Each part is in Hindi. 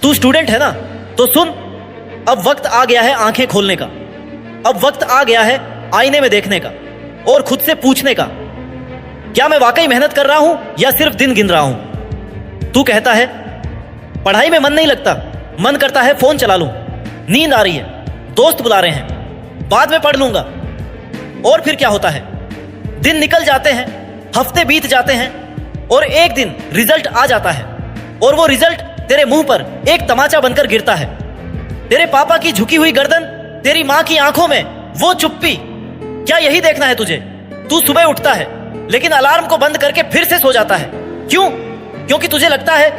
तू स्टूडेंट है ना, तो सुन, अब वक्त आ गया है आंखें खोलने का। अब वक्त आ गया है आईने में देखने का और खुद से पूछने का, क्या मैं वाकई मेहनत कर रहा हूं या सिर्फ दिन गिन रहा हूं। तू कहता है पढ़ाई में मन नहीं लगता, मन करता है फोन चला लूं, नींद आ रही है, दोस्त बुला रहे हैं, बाद में पढ़ लूंगा। और फिर क्या होता है, दिन निकल जाते हैं, हफ्ते बीत जाते हैं और एक दिन रिजल्ट आ जाता है और वो रिजल्ट तेरे मुंह पर एक तमाचा बनकर गिरता है। तेरे पापा की झुकी हुई गर्दन, तेरी माँ की आंखों में वो चुप्पी, क्या यही देखना है तुझे? तू सुबह उठता है लेकिन अलार्म को बंद करके फिर से सो जाता है। क्यों? क्योंकि तुझे लगता है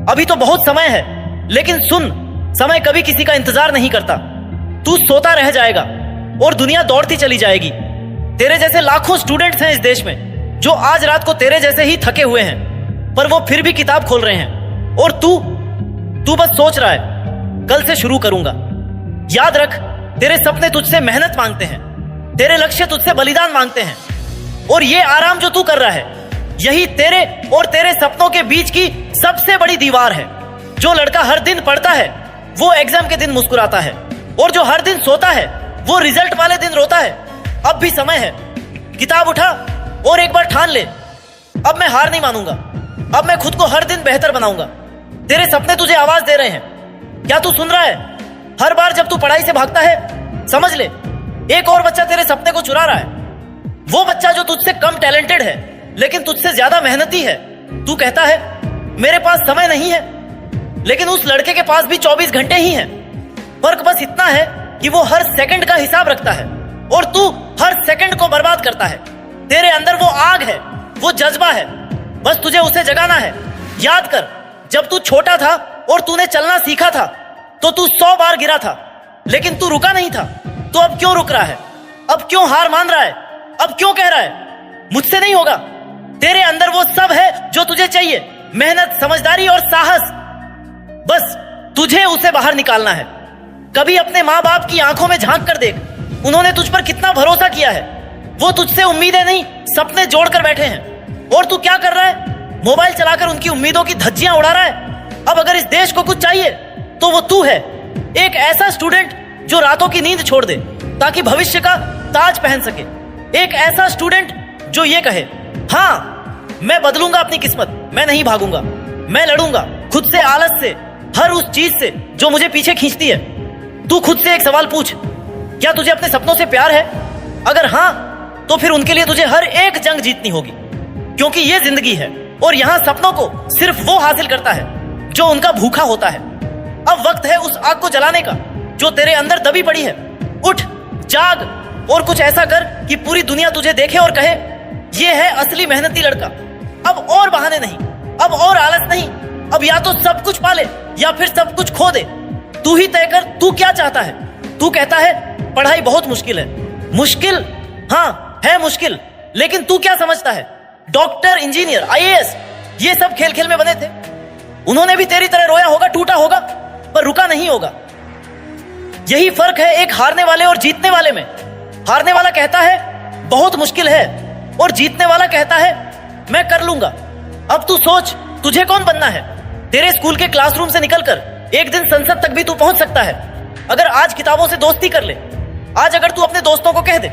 अभी तो बहुत समय है। लेकिन सुन, समय कभी किसी का इंतजार नहीं करता। तू सोता रह जाएगा और दुनिया दौड़ती चली जाएगी। तेरे जैसे लाखों स्टूडेंट्स हैं इस देश में जो आज रात को तेरे जैसे ही थके हुए हैं, पर वो फिर भी किताब खोल रहे हैं और तू बस सोच रहा है कल से शुरू करूंगा। याद रख, तेरे सपने तुझसे मेहनत मांगते हैं, तेरे लक्ष्य तुझसे बलिदान मांगते हैं और ये आराम जो तू कर रहा है, यही तेरे और तेरे सपनों के बीच की सबसे बड़ी दीवार है। जो लड़का हर दिन पढ़ता है वो एग्जाम के दिन मुस्कुराता है और जो हर दिन सोता है वो रिजल्ट वाले दिन रोता है। अब भी समय है, किताब उठा और एक बार ठान ले, अब मैं हार नहीं मानूंगा, अब मैं खुद को हर दिन बेहतर बनाऊंगा। तेरे सपने तुझे आवाज दे रहे हैं, क्या तू सुन रहा है? हर बार जब तू पढ़ाई से भागता है, समझ ले एक और बच्चा तेरे सपने को चुरा रहा है। वो बच्चा जो तुझसे कम टैलेंटेड है लेकिन तुझसे ज्यादा मेहनती है। तू कहता है मेरे पास समय नहीं है, लेकिन उस लड़के के पास भी 24 घंटे ही हैं। फर्क बस इतना है कि वो हर सेकंड का हिसाब रखता है और तू हर सेकंड को बर्बाद करता है। तेरे अंदर वो आग है, वो जज्बा है, बस तुझे उसे जगाना है। याद कर, जब तू छोटा था और तूने चलना सीखा था तो तू 100 बार गिरा था, लेकिन तू रुका नहीं था। तो अब क्यों रुक रहा है? अब क्यों हार मान रहा है? अब क्यों कह रहा है मुझसे नहीं होगा? तेरे अंदर वो सब है जो तुझे चाहिए, मेहनत, समझदारी और साहस। बस तुझे उसे बाहर निकालना है। कभी अपने माँ बाप की आंखों में झांक कर देख, उन्होंने तुझ पर कितना भरोसा किया है। वो तुझसे उम्मीदें नहीं, सपने जोड़कर बैठे हैं और तू क्या कर रहा है? मोबाइल चलाकर उनकी उम्मीदों की धज्जियां उड़ा रहा है। अब अगर इस देश को कुछ चाहिए तो वो तू है, एक ऐसा स्टूडेंट जो रातों की नींद छोड़ दे ताकि भविष्य का ताज पहन सके। एक ऐसा स्टूडेंट जो ये कहे, हाँ मैं बदलूंगा अपनी किस्मत, मैं नहीं भागूंगा, मैं लड़ूंगा खुद से, आलस से, हर उस चीज से जो मुझे पीछे खींचती है। तू खुद से एक सवाल पूछ, क्या तुझे अपने सपनों से प्यार है? अगर हाँ, तो फिर उनके लिए तुझे हर एक जंग जीतनी होगी, क्योंकि ये जिंदगी है और यहाँ सपनों को सिर्फ वो हासिल करता है जो उनका भूखा होता है। अब वक्त है उस आग को जलाने का जो तेरे अंदर दबी पड़ी है। उठ, जाग और कुछ ऐसा कर कि पूरी दुनिया तुझे देखे और कहे, ये है असली मेहनती लड़का। अब और बहाने नहीं, अब और आलस नहीं। अब या तो सब कुछ पाले या फिर सब कुछ खो दे। तू ही तय कर, तू क्या चाहता है? तू कहता है पढ़ाई बहुत मुश्किल है। मुश्किल? हाँ है मुश्किल, लेकिन तू क्या समझता है? डॉक्टर, इंजीनियर, आईएएस, ये सब खेल खेल में बने थे। उन्होंने भी तेरी तरह रोया होगा, टूटा होगा, पर रुका नहीं होगा। यही फर्क है एक हारने वाले और जीतने वाले में। हारने वाला कहता है बहुत मुश्किल है और जीतने वाला कहता है मैं कर लूंगा। अब तू सोच, तुझे कौन बनना है? तेरे स्कूल के क्लासरूम से निकलकर एक दिन संसद तक भी तू पहुंच सकता है अगर आज किताबों से दोस्ती कर ले। आज अगर तू अपने दोस्तों को कह दे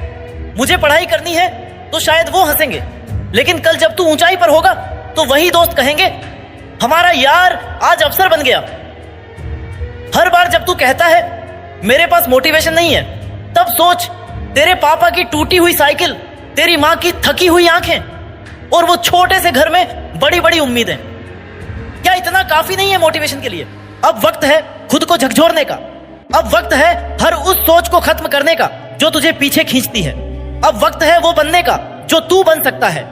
मुझे पढ़ाई करनी है, तो शायद वो हंसेंगे, लेकिन कल जब तू ऊंचाई पर होगा तो वही दोस्त कहेंगे हमारा यार आज अफसर बन गया। हर बार जब तू कहता है मेरे पास मोटिवेशन नहीं है, तब सोच, तेरे पापा की टूटी हुई साइकिल, तेरी माँ की थकी हुई आंखें और वो छोटे से घर में बड़ी बड़ी उम्मीदें, क्या इतना काफी नहीं है मोटिवेशन के लिए? अब वक्त है खुद को झकझोरने का। अब वक्त है हर उस सोच को खत्म करने का जो तुझे पीछे खींचती है। अब वक्त है वो बनने का जो तू बन सकता है।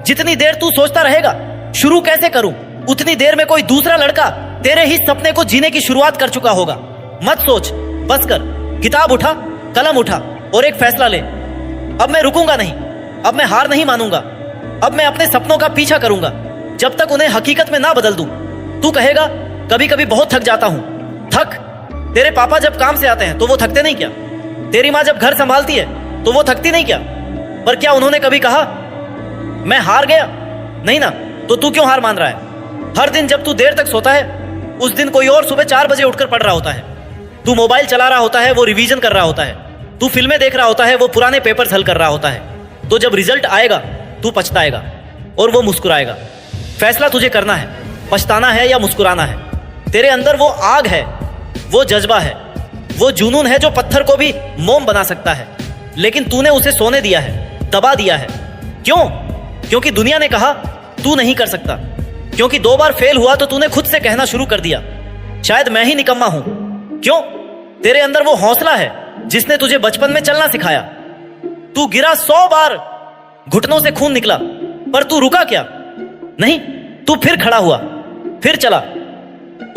जितनी देर तू सोचता रहेगा शुरू कैसे करूं, उतनी देर में कोई दूसरा लड़का तेरे ही सपने को जीने की शुरुआत कर चुका होगा। मत सोच, बस कर। किताब उठा, कलम उठा और एक फैसला ले। अब मैं रुकूंगा नहीं, अब मैं हार नहीं मानूंगा, अब मैं अपने सपनों का पीछा करूंगा जब तक उन्हें हकीकत में ना बदल दूं। तू कहेगा कभी कभी बहुत थक जाता हूं। थक, तेरे पापा जब काम से आते हैं तो वो थकते नहीं क्या? तेरी माँ जब घर संभालती है तो वो थकती नहीं क्या? पर क्या उन्होंने कभी कहा मैं हार गया? नहीं ना। तो तू क्यों हार मान रहा है? हर दिन जब तू देर तक सोता है उस दिन कोई और सुबह 4 बजे उठकर पढ़ रहा होता है। तू मोबाइल चला रहा होता है, वो रिवीजन कर रहा होता है। तू फिल्में देख रहा होता है, वो पुराने पेपर्स हल कर रहा होता है। तो जब रिजल्ट आएगा तू पछताएगा और वो मुस्कुराएगा। फैसला तुझे करना है, पछताना है या मुस्कुराना है। तेरे अंदर वो आग है, वो जज्बा है, वो जुनून है जो पत्थर को भी मोम बना सकता है, लेकिन तूने उसे सोने दिया है, दबा दिया है। क्यों? क्योंकि दुनिया ने कहा तू नहीं कर सकता। क्योंकि 2 बार फेल हुआ तो तूने खुद से कहना शुरू कर दिया, शायद मैं ही निकम्मा हूं। क्यों? तेरे अंदर वो हौसला है जिसने तुझे बचपन में चलना सिखाया। तू गिरा 100 बार, घुटनों से खून निकला, पर तू रुका क्या? नहीं, तू फिर खड़ा हुआ, फिर चला,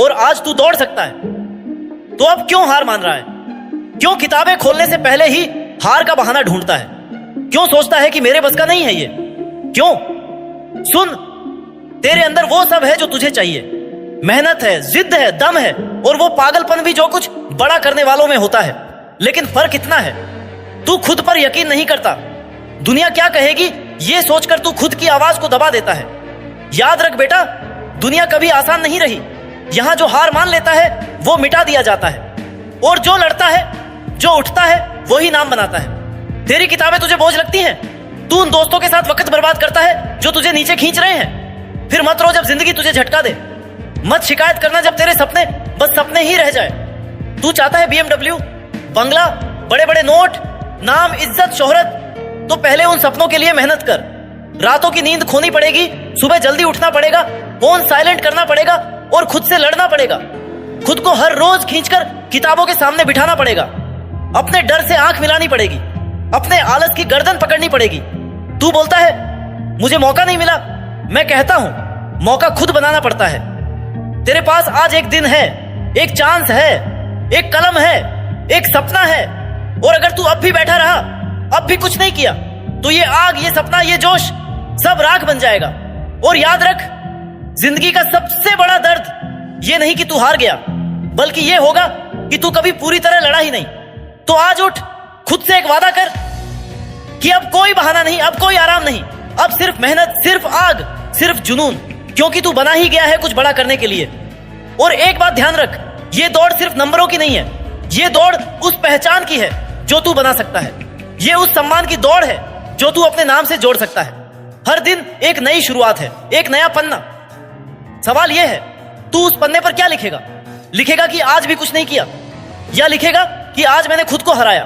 और आज तू दौड़ सकता है। तो अब क्यों हार मान रहा है? क्यों किताबें खोलने से पहले ही हार का बहाना ढूंढता है? क्यों सोचता है कि मेरे बस का नहीं है ये? क्यों? सुन, तेरे अंदर वो सब है जो तुझे चाहिए। मेहनत है, जिद है, दम है, और वो पागलपन भी जो कुछ बड़ा करने वालों में होता है। लेकिन फर्क इतना है, तू खुद पर यकीन नहीं करता। दुनिया क्या कहेगी ये सोचकर तू खुद की आवाज को दबा देता है। याद रख बेटा, दुनिया कभी आसान नहीं रही। यहां जो हार मान लेता है वो मिटा दिया जाता है, और जो लड़ता है, जो उठता है, वही नाम बनाता है। तेरी किताबें तुझे बोझ लगती हैं। तू उन दोस्तों के साथ वक्त बर्बाद करता है जो तुझे नीचे खींच रहे हैं। फिर मत रो जब जिंदगी तुझे झटका दे। मत शिकायत करना जब तेरे सपने बस सपने ही रह जाए। तू चाहता है BMW, बंगला, बड़े बड़े नोट, नाम, इज्जत, शोहरत, तो पहले उन सपनों के लिए मेहनत कर। रातों की नींद खोनी पड़ेगी, सुबह जल्दी उठना पड़ेगा, फोन साइलेंट करना पड़ेगा, और खुद से लड़ना पड़ेगा। खुद को हर रोज खींचकर किताबों के सामने बिठाना पड़ेगा। अपने डर से आंख मिलानी पड़ेगी, अपने आलस की गर्दन पकड़नी पड़ेगी। तू बोलता है मुझे मौका नहीं मिला। मैं कहता हूं मौका खुद बनाना पड़ता है। तेरे पास आज एक दिन है, एक चांस है, एक कलम है, एक सपना है, और अगर तू अब भी बैठा रहा, अब भी कुछ नहीं किया, तो ये आग, ये सपना, ये जोश सब राख बन जाएगा। और याद रख, जिंदगी का सबसे बड़ा दर्द ये नहीं कि तू हार गया, बल्कि ये होगा कि तू कभी पूरी तरह लड़ा ही नहीं। तो आज उठ, खुद से एक वादा कर कि अब कोई बहाना नहीं, अब कोई आराम नहीं, अब सिर्फ मेहनत, सिर्फ आग, सिर्फ जुनून, क्योंकि तू बना ही गया है कुछ बड़ा करने के लिए। और एक बात ध्यान रख, ये दौड़ सिर्फ नंबरों की नहीं है, ये दौड़ उस पहचान की है जो तू बना सकता है। ये उस सम्मान की दौड़ है जो तू अपने नाम से जोड़ सकता है। हर दिन एक नई शुरुआत है, एक नया पन्ना। सवाल यह है, तू उस पन्ने पर क्या लिखेगा? लिखेगा कि आज भी कुछ नहीं किया, या लिखेगा कि आज मैंने खुद को हराया?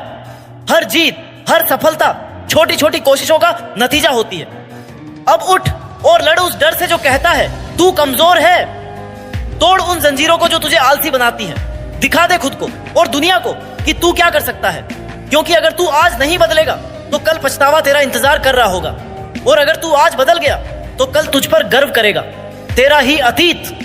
हर जीत, हर सफलता छोटी छोटी कोशिशों का नतीजा होती है। अब उठ और लड़ उस डर से जो कहता है तू कमजोर है। तोड़ उन जंजीरों को जो तुझे आलसी बनाती है। दिखा दे खुद को और दुनिया को कि तू क्या कर सकता है, क्योंकि अगर तू आज नहीं बदलेगा तो कल पछतावा तेरा इंतजार कर रहा होगा, और अगर तू आज बदल गया तो कल तुझ पर गर्व करेगा तेरा ही अतीत।